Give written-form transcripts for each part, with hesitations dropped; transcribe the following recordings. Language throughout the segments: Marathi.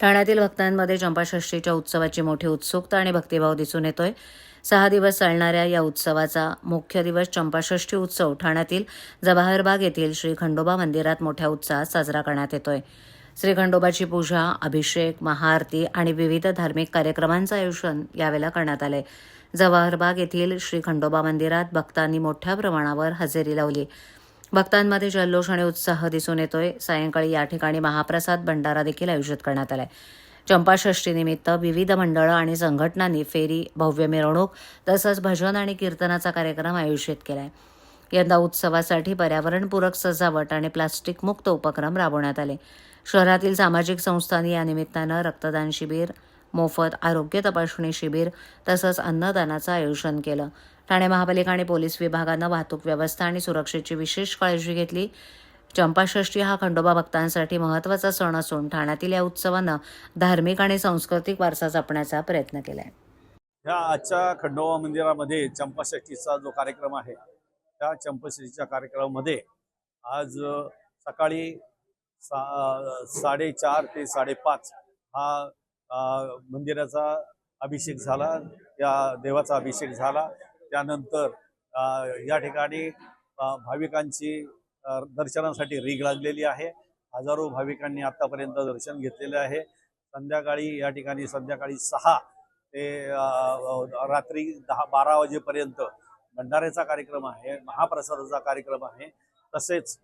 ठाण्यातील भक्तांमध्ये चंपाषष्ठीच्या उत्सवाची मोठी उत्सुकता आणि भक्तिभाव दिसून येतोय। 6 दिवस चालणाऱ्या या उत्सवाचा मुख्य दिवस चंपाषष्ठी उत्सव ठाण्यातील जवाहर बाग येथील श्री खंडोबा मंदिरात मोठ्या उत्साहात साजरा करण्यात येतोय। श्री खंडोबाची पूजा, अभिषेक, महाआरती आणि विविध धार्मिक कार्यक्रमांचं आयोजन यावेळेला करण्यात आले। जवाहर बाग येथील श्री खंडोबा मंदिरात भक्तांनी मोठ्या प्रमाणावर हजेरी लावली। भक्तांमध्ये जल्लोष आणि उत्साह दिसून येतोय। सायंकाळी या ठिकाणी महाप्रसाद भंडारा देखील आयोजित करण्यात आलाय। चंपाषष्ठीनिमित्त विविध मंडळं आणि संघटनांनी फेरी, भव्य मिरवणूक तसंच भजन आणि कीर्तनाचा कार्यक्रम आयोजित केलाय। यंदा उत्सवासाठी पर्यावरणपूरक सजावट आणि प्लास्टिक मुक्त उपक्रम राबवण्यात आले। शहरातील सामाजिक संस्थांनी या निमित्तानं रक्तदान शिबिर, मोफत आरोग्य तपासणी शिबिर तसंच अन्नदानाचं आयोजन केलं। ठाणे महापालिका आणि पोलीस विभागानं वाहतूक व्यवस्था आणि सुरक्षेची विशेष काळजी घेतली। चंपाषष्ठी हा खंडोबा भक्तांसाठी महत्त्वाचा सण असून ठाण्यातील या उत्सवानं धार्मिक आणि सांस्कृतिक वारसा जपण्याचा प्रयत्न केलाय। ह्या आजच्या खंडोबा मंदिरामध्ये चंपाषष्ठीचा जो कार्यक्रम आहे, त्या चंपाषष्ठीच्या कार्यक्रमामध्ये आज सकाळी 4:30 ते 5:30 हा मंदिराचा अभिषेक झाला, या देवाचा अभिषेक झाला। त्यानंतर या ठिकाणी भाविकांची दर्शनासाठी रीघ लागलेली आहे। हजारो भाविकांनी आतापर्यंत दर्शन घेतलेले आहे। संध्याकाळी या ठिकाणी संध्याकाळी 6 ते रात्री 10-12 वाजेपर्यंत भंडाऱ्याचा कार्यक्रम आहे, महाप्रसादाचा कार्यक्रम आहे, तसेच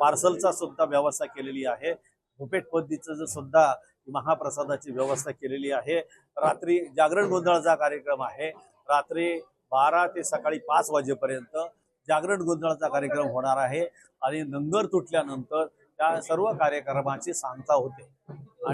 पार्सलचा सुद्धा व्यवस्था केलेली आहे। भुपेट पद्धतीचं सुद्धा महाप्रसादाची व्यवस्था केलेली आहे। रात्री जागरण गोंधळाचा कार्यक्रम आहे। रात्री 12 ते सकाळी 5 वाजेपर्यंत जागरण गोंधळाचा कार्यक्रम होणार आहे आणि नंगर तुटल्यानंतर त्या सर्व कार्यक्रमाची सांगता होते।